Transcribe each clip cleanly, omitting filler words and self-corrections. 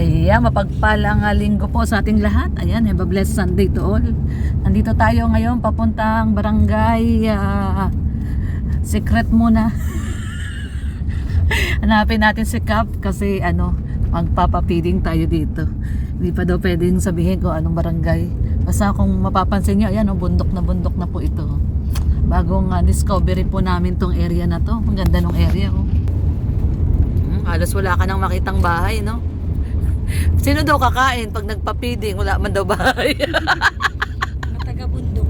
Ayan, mapagpalang linggo po sa ating lahat. Ayan, have a blessed Sunday to all. Nandito tayo ngayon papuntang barangay Secret muna. Hanapin natin si Cap kasi magpapapiding tayo dito. Hindi pa daw pwedeng sabihin kung anong barangay. Basta kung mapapansin nyo, ayan, bundok na po ito. Bagong discovery po namin tong area na to. Ang ganda ng area, oh. Halos wala ka nang makitang bahay, no? Sino daw kakain pag nagpapiding? Wala man daw bahay. Taga-bundok.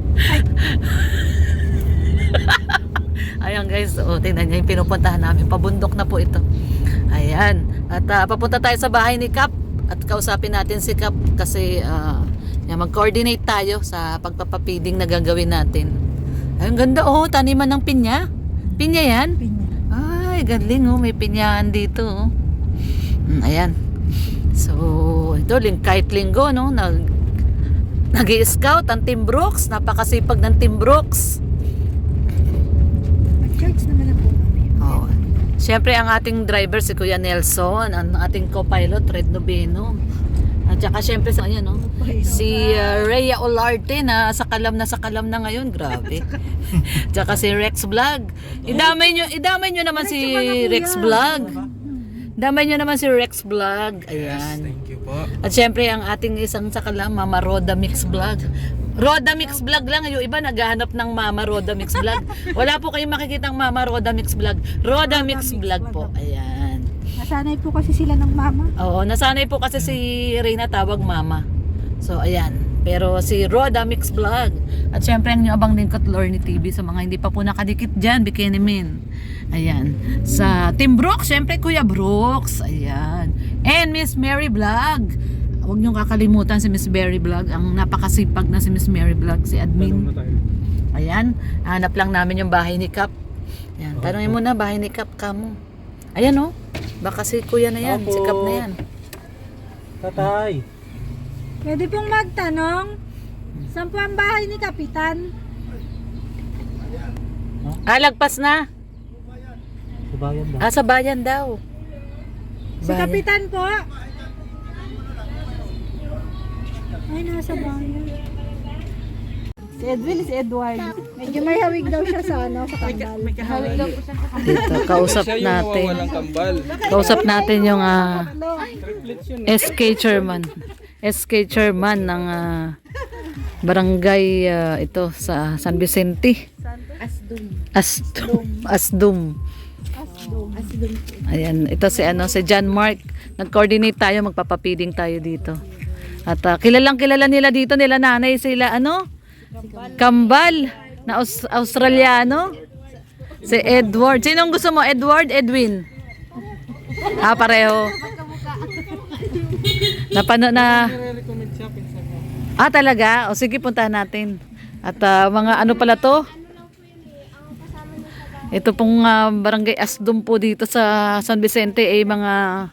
Ayan guys, tingnan nyo yung pinupuntahan namin. Pabundok na po ito. Ayan. At papunta tayo sa bahay ni Cap. At kausapin natin si Cap kasi mag-coordinate tayo sa pagpapapiding na gagawin natin. Ay, ang ganda, taniman ng pinya. Pinya yan? Pinya. Ay, galing, may pinyahan dito. Ayan. So, ito, kahit linggo, no? Nag-i-scout ang Team Brooks. Napakasipag ng Team Brooks. Mag-church naman na po kami. Oh. Siyempre, ang ating driver, si Kuya Nelson. Ang ating co-pilot, Red Noveno. At saka, siyempre, si Rhea Olarte na sakalam na ngayon. Grabe. Tsaka si Rex Vlog. Idamay nyo naman si Rex Vlog. Damay nyo naman si Rex Vlog. Ayan. Yes, thank you po. At syempre ang ating isang sakalam, Mama Roda Mix Vlog. Roda Mix Vlog lang. Yung iba naghahanap ng Mama Roda Mix Vlog. Wala po kayong makikitang Mama Roda Mix Vlog. Roda Mix Vlog po. Ayan. Nasanay po kasi sila ng mama. Oo, nasanay po kasi si Reyna tawag Mama. So ayan. Pero si Roda Mix Vlog. At syempre ang abang lingkot Lorny TV sa mga hindi pa po nakadikit dyan, Bikinimin. Ayan. Sa Team Brooks, syempre Kuya Brooks. Ayan. And Miss Mary Vlog. Huwag niyong kakalimutan si Miss Mary Vlog. Ang napakasipag na si Miss Mary Vlog, si admin. Ayan. Hanap lang namin yung bahay ni Cap. Ayan. Tanungin mo na bahay ni Cap kamo. Ayan, oh. Baka si Kuya na yan. Opo. Si Cap na yan. Tatay. Pwede pong magtanong, saan po ang bahay ni Kapitan? Lagpas na. Sa bayan daw. Sa bayan daw. Si Kapitan po? Ay, nasa bayan. Si Edwin, si Edward. Medyo may hawig daw siya sa kambal. Hawig daw po siya sa dito, kausap natin. Kambal. Kausap natin yung SK chairman. SK chairman ng barangay ito sa San Vicente. Asdum. Ayan, ito si John Mark. Nag-coordinate tayo, magpapapiding tayo dito. At kilalang nila dito, nila nanay sila Kambal na Australiano. Si Edward. Sinong gusto mo? Edward, Edwin? Pareho. Talaga? O sige, puntahan natin. At mga pala to? Ito pong barangay Asdum po dito sa San Vicente mga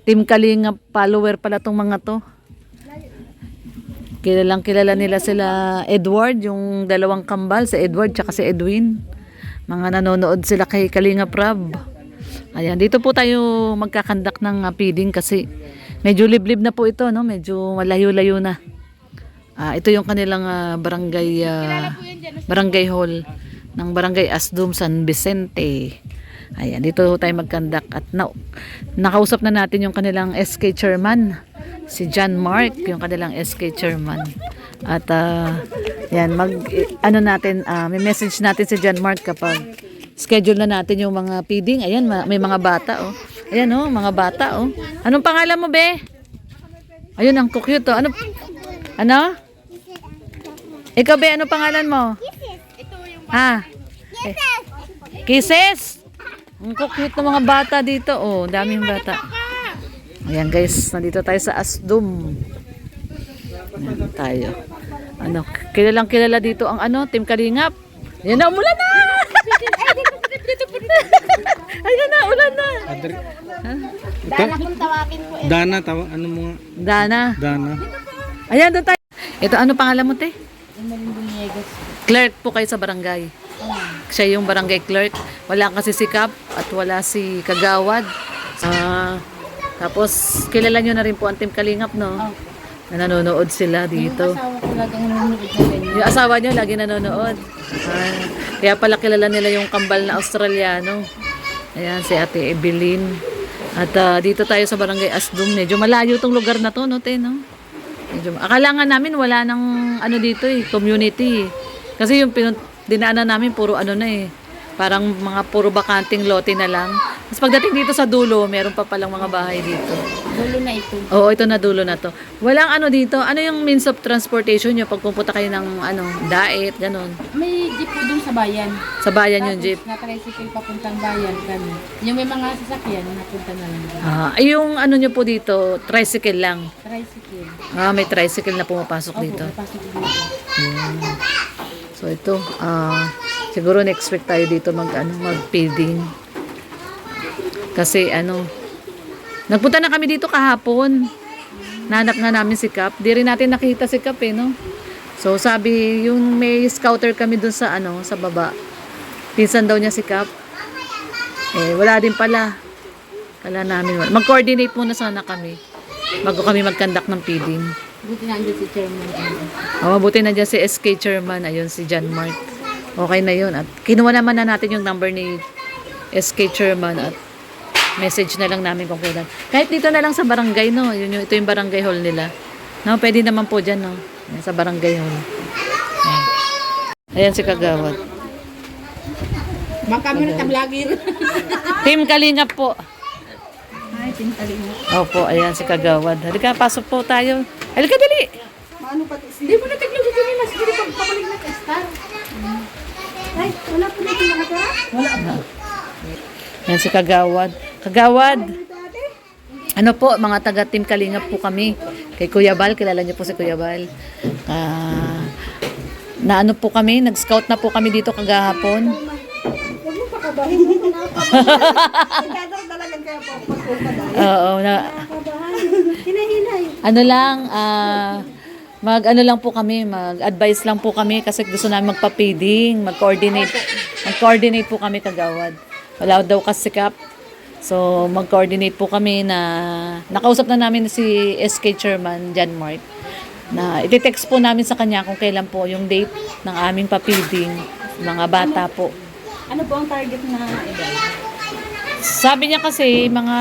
Team Kalinga follower pala tong mga to. Kilala nila sila Edward, yung dalawang kambal, si Edward tsaka si Edwin. Mga nanonood sila kay Kalinga Prab. Ayan, dito po tayo magkakandak ng feeding kasi medyo liblib na po ito, no? Medyo malayo-layo na. Ito yung kanilang barangay hall ng barangay Asdum San Vicente. Ayan, dito tayo magkandak at nakausap na natin yung kanilang SK chairman, si John Mark, yung kanilang SK chairman. At yan, may message natin si John Mark kapag schedule na natin yung mga feeding. Ayan, may mga bata, oh. Ayan, oh, mga bata, oh. Anong pangalan mo, be? Ayun, ang cute, oh. Ano? Ikaw, be, ano pangalan mo? Kisses. Ang cute ng mga bata dito, oh. Daming bata. Ayan, guys, nandito tayo sa Asdum. Ayan tayo. Kilala dito ang Team Kalingap. Ayan na, umulan na! Ayan na, ulan na. Dana kung tawagin po. Dana, ano mo nga? Dana. Ayan, doon tayo. Ito, ano pangalan mo, te? Clerk po kayo sa barangay. Siya yung barangay clerk. Wala kasi si Cap at wala si Kagawad. Tapos, kilala nyo na rin po ang Team Kalingap, no? Na nanonood sila dito. Asawa ko laging nanonood na ganyan. Yung asawa nyo, lagi nanonood. Ah, kaya pala kilala nila yung kambal na Australiano. Ayan, si Ate Evelyn. At dito tayo sa Barangay Asdum. Medyo malayo tong lugar na to, no, te, no? Medyo, akala nga namin wala nang ano dito eh, community. Kasi yung dinaanan namin puro ano na eh. Parang mga puro bakanting lote na lang. Tapos pagdating dito sa dulo, meron pa palang mga bahay dito. Dulo na ito. Oo, ito na dulo na to. Walang ano dito. Ano yung means of transportation nyo pag pupunta kayo ng ano, daet, ganun? May jeep po dun sa bayan. Sa bayan yung jeep. Na-tricycle papuntang bayan kami. Yung may mga sasakyan, napunta na lang. Ay, yung ano nyo po dito, tricycle lang. Tricycle. May tricycle na pumapasok dito. Papasok dito. So ito, siguro next week tayo dito mag-feeding. Kasi nagpunta na kami dito kahapon. Nahanap nga namin si Kap. Di rin natin nakita si Kap eh, no? So sabi, yung may scouter kami dun sa sa baba. Pinsan daw niya si Kap. Wala din pala. Kala namin wala. Mag-coordinate muna sana kami. Bago kami mag-conduct ng feeding. Buti na andun si chairman. Mabuti na dyan si SK Chairman. Ayun, si John Mark. Okay na yun. At kinuha naman na natin yung number ni SK Chairman at message na lang namin kung kailan. Kahit dito na lang sa barangay, no? Ito yung barangay hall nila. No, pwede naman po dyan, no? Yan, sa barangay hall. Ayan si Kagawad. Makamit na vlogger. Team Kalingap po. Ay, tintaling mo. Opo, ayan si Kagawad. Halika, pasok po tayo. Halika, dali! Ano pati si... Di mo na tignan dito nila. Sige, pagpapalik na ka-star. Ay, wala po na ito nakatara? Wala po. Yan si Kagawad. Kagawad! Ano po, mga taga Team Kalingap po kami. Kay Kuya Bal, kilala niyo po si Kuya Bal. Na ano po kami, nag-scout na po kami dito kagahapon. Huwag mo pakabahin mo. Nagdadaw talagang kaya po. Oo, Hinahinay. ano lang, mag-ano lang po kami, mag-advise lang po kami kasi gusto namin magpa-feeding, mag-coordinate po kami Kagawad. Wala daw kasi Kap. So, mag-coordinate po kami na nakausap na namin si SK Chairman, John Mark, na iti-text po namin sa kanya kung kailan po yung date ng aming pa-feeding, mga bata po. Ano po ang target na edad? Sabi niya kasi mga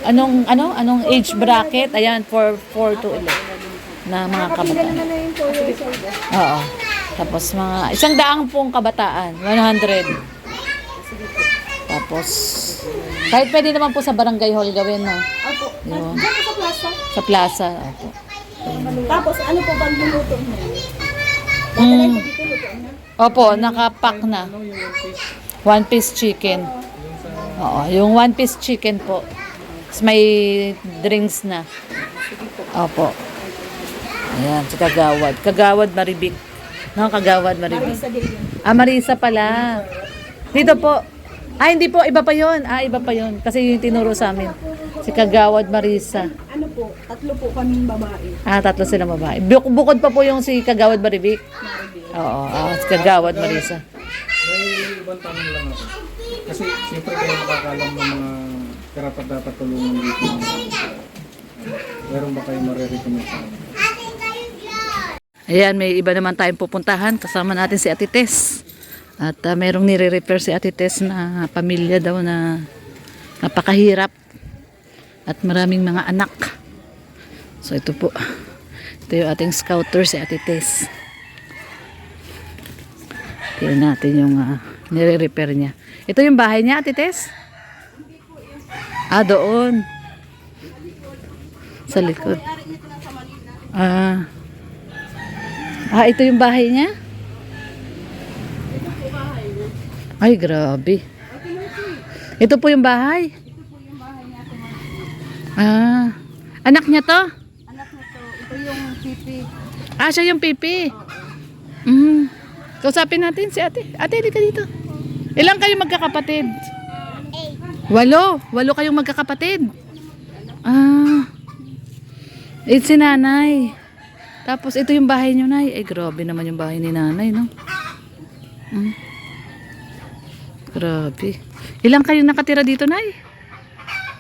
anong age bracket, ayan, 4 to 11 na mga kabataan. na yung 4 years old. Oo. Tapos mga 100 pong kabataan, 100. Tapos kahit pwede naman po sa barangay hall gawin, no? Opo. Yun. Diyan po sa plaza. Sa plaza, opo. Tapos ano po bang luluto mo? Dito luto na. Opo, nakapack na. One piece chicken. Oo, yung one piece chicken po. Tapos may drinks na. Opo. Ayan, si Kagawad. Kagawad Maribik. No, Kagawad Maribik. Marisa pala. Dito po. Hindi po, iba pa yun. Iba pa yun. Kasi yung tinuro sa amin. Si Kagawad Marisa. Ano po? 3 po kaming babae. 3 silang babae. Bukod pa po yung si Kagawad Maribik. Oo, si Kagawad Marisa. May ibang tanong lang ako. Kasi siyempre kayo makakalam ng mga karapat dapat tulungan dito. Meron ba kayo marirecommend sa amin? Ayan, may iba naman tayong pupuntahan. Kasama natin si Ate Tess. At merong nire-refer si Ate Tess na pamilya daw na napakahirap. At maraming mga anak. So ito po. Ito yung ating scouter si Ate Tess. Tingnan natin yung nire-repair niya. Ito yung bahay niya, Ate Tess? Doon. Sa likod. Ito yung bahay niya? Ay, grabe. Ito po yung bahay? Anak niya to? Anak nito, ito yung pipi. Siya yung pipi. Kausapin natin si ate. Ate, halika dito. Ilang kayo magkakapatid? 8 kayong magkakapatid. Si nanay. Tapos ito yung bahay niyo, nay. Grabe naman yung bahay ni nanay, no? Grabe. Ilang kayong nakatira dito, nay?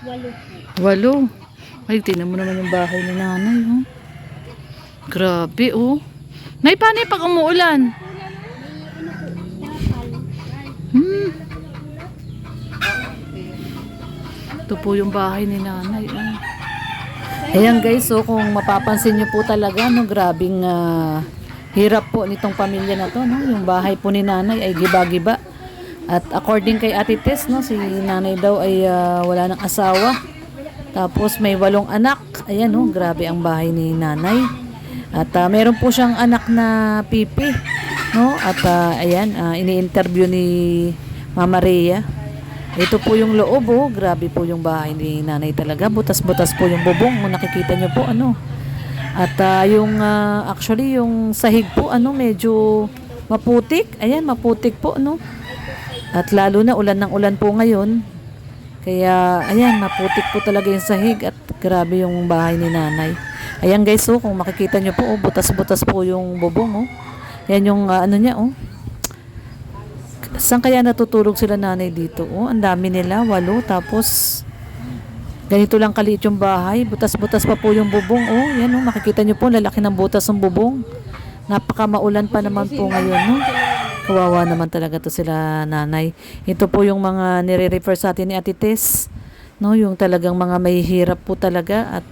8 8. Ay, tingnan mo naman yung bahay ni nanay, oh. Grabe, oh. Nay, paano yung pag umuulan? Ito po yung bahay ni nanay, oh. Ayan guys, so kung mapapansin nyo po talaga, no, grabing hirap po nitong pamilya na to, no? Yung bahay po ni nanay ay giba-giba. At according kay Ate Tess, no, si nanay daw ay wala ng asawa. Tapos may 8 anak. Ayan, no, grabe ang bahay ni nanay. At meron po siyang anak na pipi, no? At ayan, ini-interview ni Mama Rhea. Ito po yung loob, oh. Grabe po yung bahay ni nanay talaga. Butas-butas po yung bubong. Kung nakikita nyo po, ano. At yung, actually, yung sahig po, ano, medyo maputik. Ayan, maputik po, ano. At lalo na, ulan ng ulan po ngayon. Kaya, ayan, maputik po talaga yung sahig. At grabe yung bahay ni nanay. Ayan guys, oh, kung makikita nyo po, oh, butas-butas po yung bubong, oh. Yan yung, ano niya, oh. Saan kaya natutulog sila nanay dito? Oh, ang dami nila, 8. Tapos, ganito lang kaliit yung bahay. Butas-butas pa po yung bubong. Oh, yan oh, makikita nyo po, lalaki ng butas ng bubong. Napaka maulan pa naman po ngayon, no? Kawawa naman talaga to sila nanay. Ito po yung mga nire-refer sa atin ni Ate Tess. No, yung talagang mga may hirap po talaga at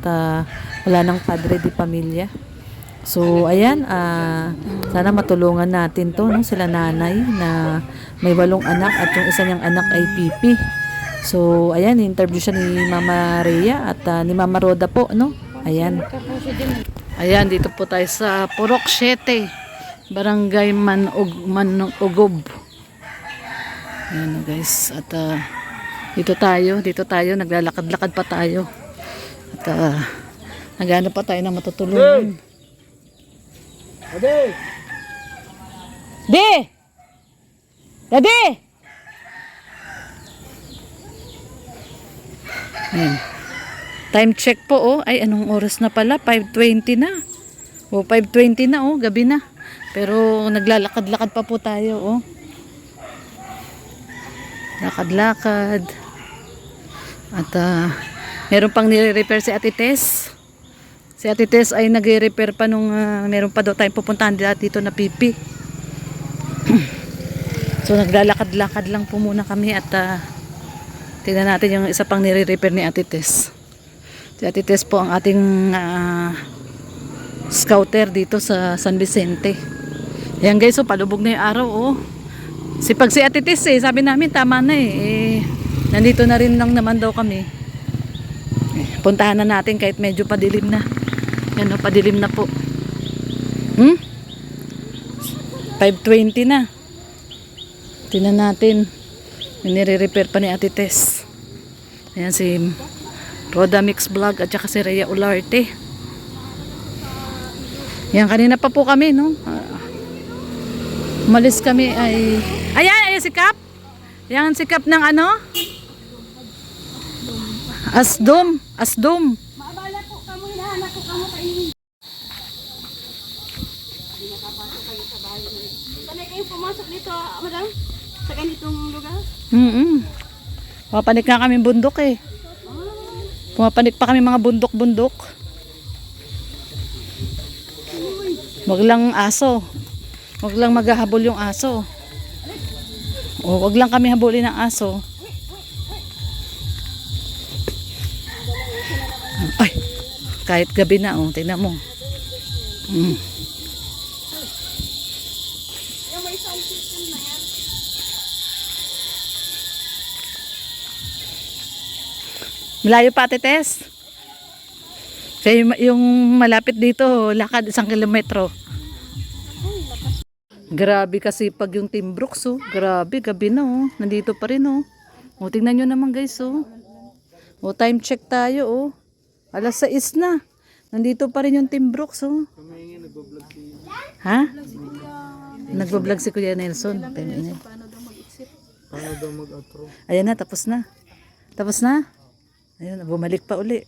wala nang padre di pamilya. So, ayan, sana matulungan natin to, no, sila nanay na may 8 anak at yung isa niyang anak ay pipi. So, ayan, interview siya ni Mama Rhea at ni Mama Roda po, no? Ayan. Ayan, dito po tayo sa Purok 7, Barangay Manugob. Ayan guys, at dito tayo, naglalakad-lakad pa tayo. At naghanap pa tayo ng matutulungan. Ade! Daddy! Ayan. Time check po, oh. Ay, anong oras na pala? 5:20 na. Oh, 5:20 na, oh. Gabi na. Pero naglalakad-lakad pa po tayo, oh. Lakad-lakad. At meron pang nire-repair si Ate Tess. Si Ate Tess ay nag-repair pa nung meron pa daw tayong pupuntahan dito na pipi. So naglalakad-lakad lang po muna kami at tingnan natin yung isa pang nire-repair ni Ate Tess. Si Ate Tess po ang ating scouter dito sa San Vicente. Ayan guys, so palubog na yung araw, oh. Sipag si Ate Tess, sabi namin tama na nandito na rin lang naman daw kami. Puntahan na natin kahit medyo padilim na. Yan o, padilim na po. 5:20 na. Tingnan natin. Nire-repair pa ni Ate Tess. Ayan si Roda Mix Vlog at saka si Rhea Olarte. Yan, kanina pa po kami, no? Umalis kami ay... Ayan, si Kap. Yan, si Kap ng ano? Asdom. Maabala po kamo, hinahanap ko kamo kainin. Sanay kayo pumasok dito, madam? Sa ganitong lugar? Pumapanik nga kami bundok eh. Pumapanik pa kami mga bundok-bundok. Wag lang aso. Wag lang maghahabol yung aso. O wag lang kami habulin ng aso. Ay, kahit gabi na, oh, tingnan mo. Malayo pa, Ate Tess. Kaya yung malapit dito, lakad 1 kilometro. Grabe kasi pag yung Team Brooks, oh. Grabe, gabi na, oh. Nandito pa rin, oh. O, tingnan nyo naman, guys, oh. O, time check tayo, oh. 6:00 na. Nandito pa rin yung Team Brooks, oh. Ha? Nagbablog si Kuya Nelson. Paano daw mag-outro? Ayan na, tapos na. Tapos na? Ayun, bumalik pa uli.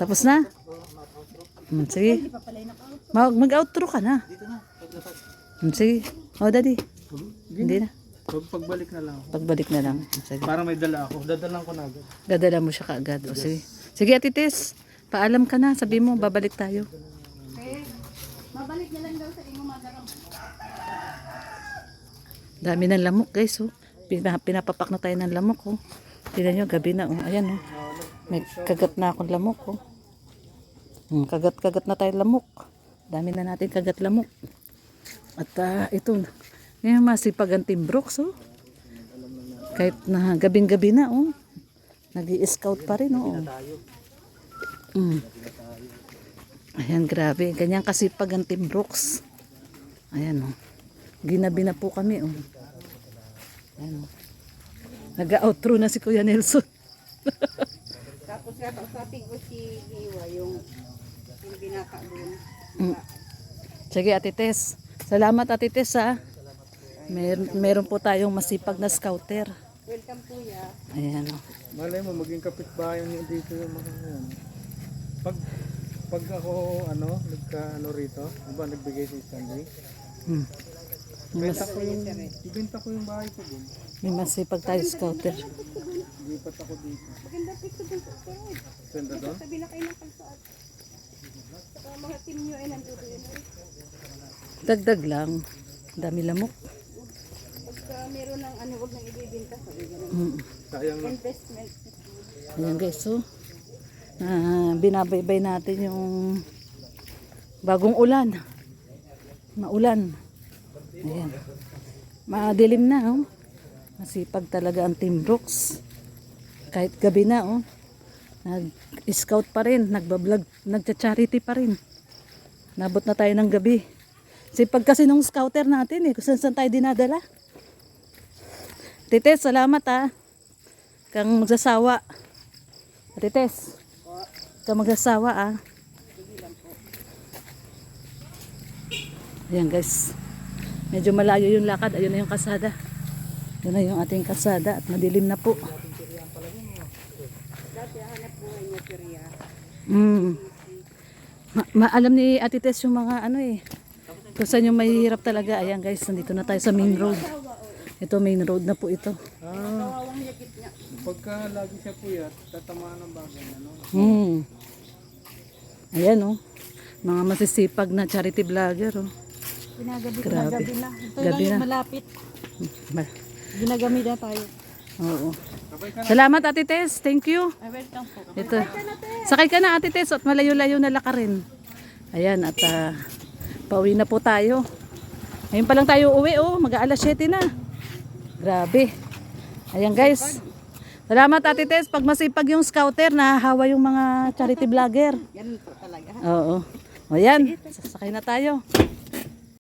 Tapos na? Sige. Mag-outro ka na. Sige. O, daddy. Hindi na. Pagbalik na lang ako. Pagbalik na lang. Sige. Para may dala ako. Dadalang ko na agad. Dadala mo siya kaagad. O, sige. Sige, Ate Tess. Paalam ka na. Sabi mo, babalik tayo. Eh, mabalik na lang daw sa imo madarang. Dami ng lamok, guys. Oh. Pinapapak na tayo ng lamok. Oh. Tignan nyo, gabi na. Oh. Ayan. Oh. May kagat na akong lamok. Oh. Kagat-kagat na tayo lamok. Dami na natin kagat lamok. At ito. Ngayon masipag ang Team Brooks. Oh. Kahit na gabing-gabi na. Oh. Nag-i-scout pa rin. Oh. Ayan, grabe. Ganyan kasipag ang Team Brooks. Ayan, oh. Ginabi na po kami, oh. Ayan, oh. Nag-outro na si Kuya Nelson. Tapos kausapin ko si Iwa, yung binaka doon. Sige, Ate Tess. Salamat, Ate Tess, ha. Meron po tayong masipag na scouter. Welcome kuya. Ayan, oh. Malay mo, maging kapitbahay niyo dito yung mga yan. Pag ako, rito, diba nagbigay si Stanley? Ibenta ko yung bahay ko dun. May masipag tayo scouter. Lipat ako dito. Maganda picture dun sa side. Ganda doon? Sabi na kayo ng kalsaan. Saka mga team nyo ay nandito yun. Dagdag lang. Dami lamok. Pagka meron ng huwag nang ibibinta. Sabi ganun. Sayang na. Investment. Ayan, guys, so. Binabaybay natin yung bagong ulan. Maulan. Ayan. Madilim na, oh. Masipag talaga ang Team Brooks. Kahit gabi na, oh. Nag-scout pa rin, nagbablog, nagcha-charity pa rin. Nabot na tayo ng gabi. Sipag kasi nung scouter natin, eh. Kung saan tayo dinadala. Tites, salamat, ha. Kang magsasawa. Tites, kang magsasawa, ha. Ayan, guys. Medyo malayo yung lakad. Ayun na yung kasada. Yun na yung ating kasada at madilim na po. Dati hanap buhay niya Piria. Alam ni Ate Tess yung mga kung saan yung mahihirap talaga. Ayan, guys, nandito na tayo sa main road. Ito, main road na po ito. Kawawang yakit niya. Pagka lagi siya puyat, tatamaan ng bagay, Ayan, oh. Mga masisipag na charity vlogger, oh. Ginagabi ko na Grabe. gabi na. Ito Gabi lang yung na. malapit. Ginagamit na tayo. Oo. Salamat, Ate Tess. Thank you. Ay, welcome po. Ito. Sakay ka na, Ate Tess, at malayo-layo na laka rin. Ayan, at pauwi na po tayo. Ngayon pa lang tayo uwi, oh. Mag-aalas 7 na. Grabe. Ayan, guys. Salamat, Ate Tess. Pag masipag yung scouter, nahahawa yung mga charity vlogger. Ganun po talaga. Oo. O yan, sasakay na tayo.